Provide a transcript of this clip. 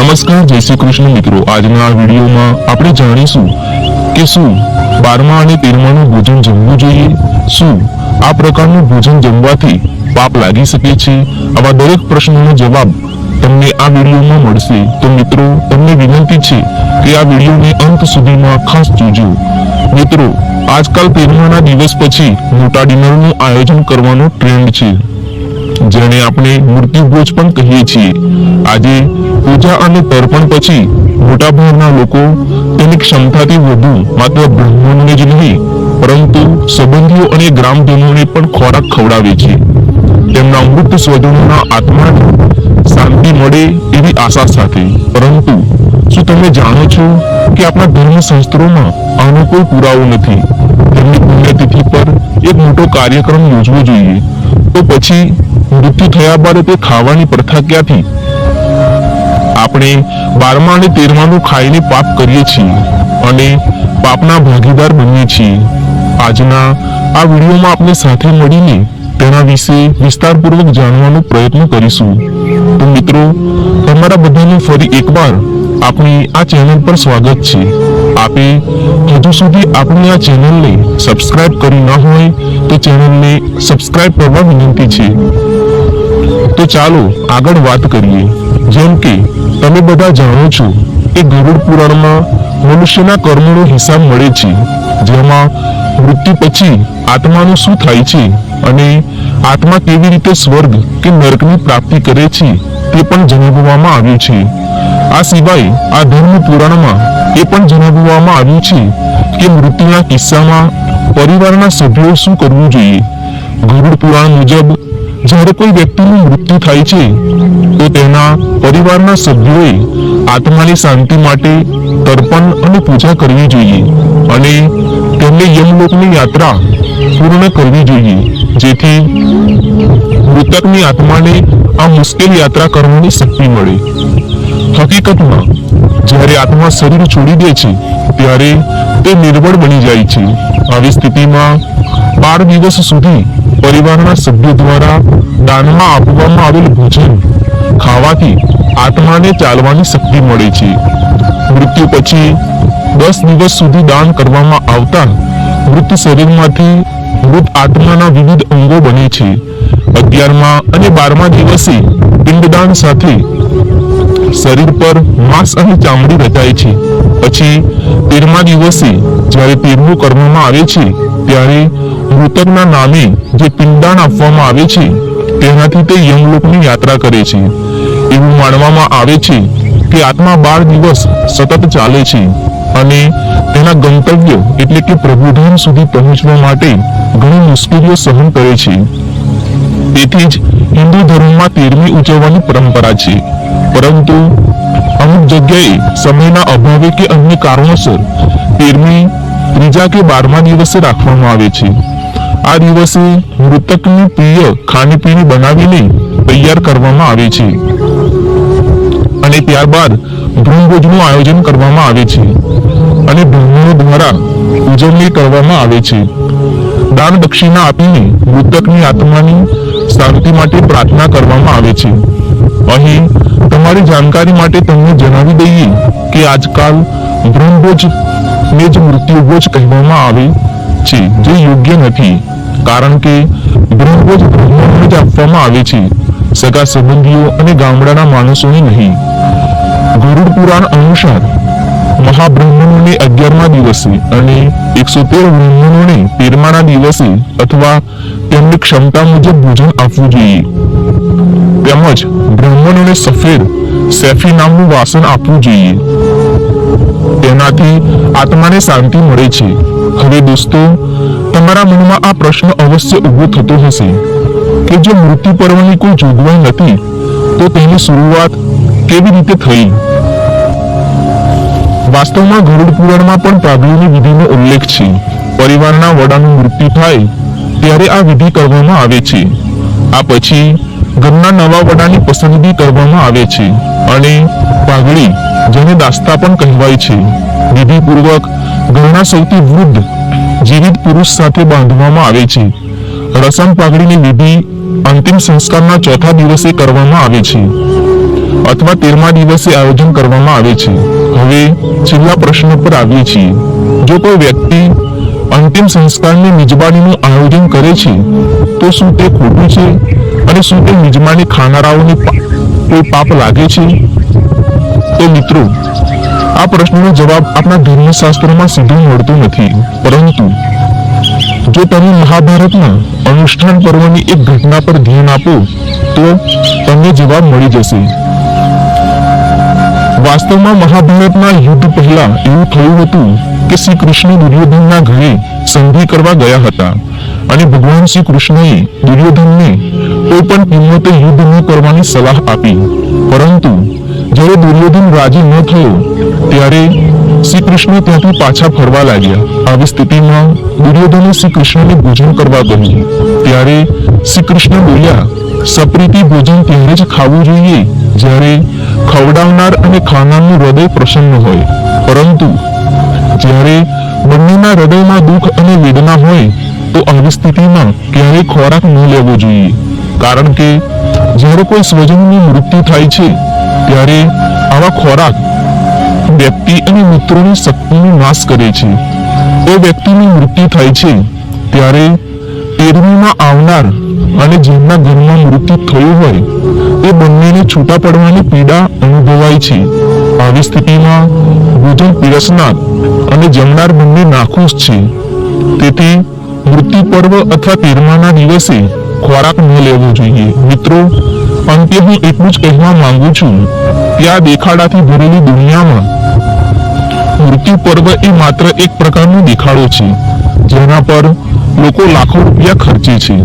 નમસ્કાર, જય શ્રી કૃષ્ણ મિત્રો। આજના આ વિડીયોમાં આપણે જાણીશું કે શું 12મા અને 13માનું ભોજન જમવું જોઈએ, શું આ પ્રકારનું ભોજન જમવાથી પાપ લાગી શકે છે। આવા દરેક પ્રશ્નોનો જવાબ તમને આ વિડીયોમાં મળશે। તો મિત્રો, તમને વિનંતી છે કે આ વિડીયોને અંત સુધીમાં ખાસ જોજો। મિત્રો, આજકાલ 13માના દિવસ પછી મોટા ડિનરનું આયોજન કરવાનો ટ્રેન્ડ છે, જેને આપણે મૃત્યુભોજ પણ કહીએ છીએ। આજે પૂજા અને તર્પણ પછી મોટાભાગના લોકો તેની ક્ષમતાથી વધુ માત્ર બ્રાહ્મણોને જ નહીં પરંતુ સંબંધીઓ અને ગ્રામજનોને પણ ખોરાક ખવડાવે છે, તેમના મૃત સ્વજનોના આત્માને શાંતિ મળે એવી આશા સાથે। પરંતુ શું તમે જાણો છો કે આપણા ધર્મશાસ્ત્રોમાં આનો કોઈ પુરાવો નથી? તેમની પુણ્યતિથિ પર એક મોટો કાર્યક્રમ યોજવો જોઈએ, તો પછી મૃત્યુ થયા બાદ તે ખાવાની પ્રથા ક્યાંથી? આપણે 12મા અને 13માનું ખાઈને પાપ કરીએ છીએ અને પાપના ભાગીદાર બનીએ છીએ। આજના આ વિડીયોમાં આપણે સાથે મળીને તેના વિશે વિસ્તારપૂર્વક જાણવાનો પ્રયત્ન કરીશું। તો મિત્રો, તમારા બધાનું ફરી એકવાર આપણી આ ચેનલ પર સ્વાગત છે। આપે હજુ સુધી આપણી આ ચેનલને સબસ્ક્રાઇબ કરી ન હોય તો ચેનલને સબસ્ક્રાઇબ કરવા વિનંતી છે। તો ચાલો આગળ વાત કરીએ। જેમ કે તમે બધા જાણો છો કે ગરુડ પુરાણમાં મનુષ્યના કર્મોનો હિસાબ મળે છે, જેમાં મૃત્યુ પછી આત્માનું શું થાય છે અને આત્મા કેવી રીતે સ્વર્ગ કે નરકની પ્રાપ્તિ કરે છે તે પણ જણાવવામાં આવ્યું છે। આ સિવાય આ ધર્મ પુરાણમાં એ પણ જણાવવામાં આવ્યું છે કે મૃત્યુના કિસ્સામાં પરિવારના સભ્યોએ શું કરવું જોઈએ। ગરુડ પુરાણ મુજબ જ્યારે કોઈ વ્યક્તિનું મૃત્યુ થાય છે તો તેના પરિવારના સભ્યોએ આત્માની શાંતિ માટે તર્પણ અને પૂજા કરવી જોઈએ અને તેમને યમલોકની યાત્રા પૂર્ણ કરવી જોઈએ, જેથી મૃતકની આત્માને આ મુશ્કેલ યાત્રા કરવાની શક્તિ મળે। હકીકતમાં જ્યારે આત્મા શરીર છોડી દે છે ત્યારે તે નિર્બળ બની જાય છે। આવી સ્થિતિમાં 12 દિવસ સુધી પરિવારના સભ્યો દ્વારા દાનમાં આપવામાં આવેલ ભોજન ખાવાથી આત્માને ચાલવાની શક્તિ મળે છે। મૃત્યુ પછી 10 દિવસ સુધી દાન કરવામાં આવતા મૃત શરીરમાંથી મૃત આત્માના વિવિધ અંગો બને છે। 11મા અને 12મા દિવસે પિંડદાન સાથે શરીર પર માંસ અને ચામડી રચાય છે। પછી 13મા દિવસે જ્યારે 13મું કરવામાં આવે છે ત્યારે મૃતકના નામે જે પિંડદાન આપવામાં આવે છે તેનાથી તે યમલોકની યાત્રા કરે છે। એવું માનવામાં આવે છે કે આત્મા 12 દિવસ સતત ચાલે છે અને તેના ગંતવ્ય એટલે કે પ્રભુધામ સુધી પહોંચવા માટે ઘણી મુશ્કેલીઓ સહન કરે છે। તેથી જ હિન્દુ ધર્મમાં 13મી ઉજવવાની પરંપરા છે, પરંતુ અમુક જગ્યાએ સમયના અભાવે કે અન્ય કારણોસર 13મી, 3જા કે 12મા દિવસે રાખવામાં આવે છે। આ દિવસે મૃતકની પ્રિય ખાણીપીણી બનાવીને તૈયાર કરવામાં આવે છે અને ત્યારબાદ બ્રહ્મભોજનું આયોજન કરવામાં આવે છે અને બ્રાહ્મણો દ્વારા ઉજવણી કરવામાં આવે છે। દાન દક્ષિણા આપીને મૃતકની આત્માની શાંતિ માટે પ્રાર્થના કરવામાં આવે છે। અહીં તમારી જાણકારી માટે તમને જણાવી દઈએ કે આજકાલ બ્રહ્મભોજને જ મૃત્યુભોજ કહેવામાં આવે છે, જે યોગ્ય નથી, કારણ કે બ્રહ્મભોજ બ્રાહ્મણોને જ આપવામાં આવે છે, સગા સંબંધીઓ અને ગામડાના માણસોને નહીં। ગરુડ પુરાણ અનુસાર મહાબ્રાહ્મણોને 11મા દિવસે અને 113 બ્રાહ્મણોને 13માના દિવસે અથવા તેમની ક્ષમતા મુજબ ભોજન આપવું જોઈએ। તેમજ બ્રાહ્મણોને સફેદ સેફી નામનું વાસન આપવું જોઈએ, તેનાથી આત્માને શાંતિ મળે છે। હવે દોસ્તો, તમારા મનમાં આ પ્રશ્ન અવશ્ય ઉભો થતો હશે કે જો મૃત્યુ પર્વની કોઈ જોગવાઈ નથી તો તેની શરૂઆત કેવી રીતે થઈ? વાસ્તવમાં ગરુડ પુરાણમાં પણ પાગલીની વિધિનો ઉલ્લેખ છે। પરિવારના વડાનું મૃત્યુ થાય ત્યારે આ વિધિ કરવામાં આવે છે। આ પછી ઘરના નવા વડાની પસંદગી કરવામાં આવે છે અને પાઘડી, જેને દાસ્તા પણ કહેવાય છે, વિધિપૂર્વક ઘરના સૌથી વૃદ્ધ જીવિત પુરુષ સાથે બાંધવામાં આવે છે। રસમ પાઘડીની વિધિ અંતિમ સંસ્કારના ચોથા દિવસે કરવામાં આવે છે અથવા 13મા દિવસે આયોજન કરવામાં આવે છે. હવે છેલ્લા પ્રશ્ન પર આવીએ છીએ. જો કોઈ વ્યક્તિ અંતિમ સંસ્કારની મિજબાનીનું આયોજન કરે છે તો શું તે ખોટું છે અને શું તે મિજબાની ખાનારાઓને કોઈ પાપ લાગે છે? તો મિત્રો, આ પ્રશ્નનો જવાબ આપણા ધર્મશાસ્ત્રોમાં સીધો મળતો નથી, પરંતુ જો તમે મહાભારતના અનુષ્ઠાન પર્વની એક ઘટના પર ધ્યાન આપો તો તમને જવાબ મળી જશે. વાસ્તવમાં મહાભારતના યુદ્ધ પહેલા એવું થયું હતું કે શ્રી કૃષ્ણ દુર્યોધનના ઘરે સંધિ કરવા ગયા હતા અને ભગવાન શ્રી કૃષ્ણએ દુર્યોધનને કોઈ પણ કિંમતે યુદ્ધ ન કરવાની સલાહ આપી. પરંતુ જ્યારે દુર્યોધન રાજી ન થયો ત્યારે શ્રી કૃષ્ણ ત્યાંથી પાછા ફરવા લાગ્યા. આવી સ્થિતિમાં દુર્યોધને શ્રી કૃષ્ણને ભોજન કરવા કહ્યું. ત્યારે શ્રી કૃષ્ણ બોલ્યા, સપ્રીતિ ભોજન ત્યારે જ ખાવું જોઈએ જ્યારે ખવડાવનાર અને ખાનારનું હૃદય પ્રસન્ન હોય, પરંતુ જ્યારે બંનેના હૃદયમાં દુઃખ અને વેદના હોય તો આવી સ્થિતિમાં ક્યારેય ખોરાક ન લેવો જોઈએ. કારણ કે જ્યારે કોઈ સ્વજનનું મૃત્યુ થાય છે ત્યારે આવા ખોરાક વ્યક્તિ અને મિત્રોની શક્તિનો નાશ કરે છે. એ વ્યક્તિનું મૃત્યુ થાય છે ત્યારે 13મીમાં આવનાર અને જેમના ઘરમાં મૃત્યુ થયું હોય એ બંનેને છૂટા પડવાની પીડા અનુભવાય છે. આવી સ્થિતિમાં ભોજન પીરસનાર અને જમનાર બંને નાખુશ છે. તેથી મૃત્યુ પર્વ અથવા 13માના દિવસે ખોરાક ન લેવો જોઈએ. મિત્રો, અંતે હું એટલું જ કહેવા માંગુ છું કે આ દેખાડાથી ભરેલી દુનિયામાં મૃત્યુ પર્વ એ માત્ર એક પ્રકારનો દેખાડો છે જેના પર લોકો લાખો રૂપિયા ખર્ચે છે.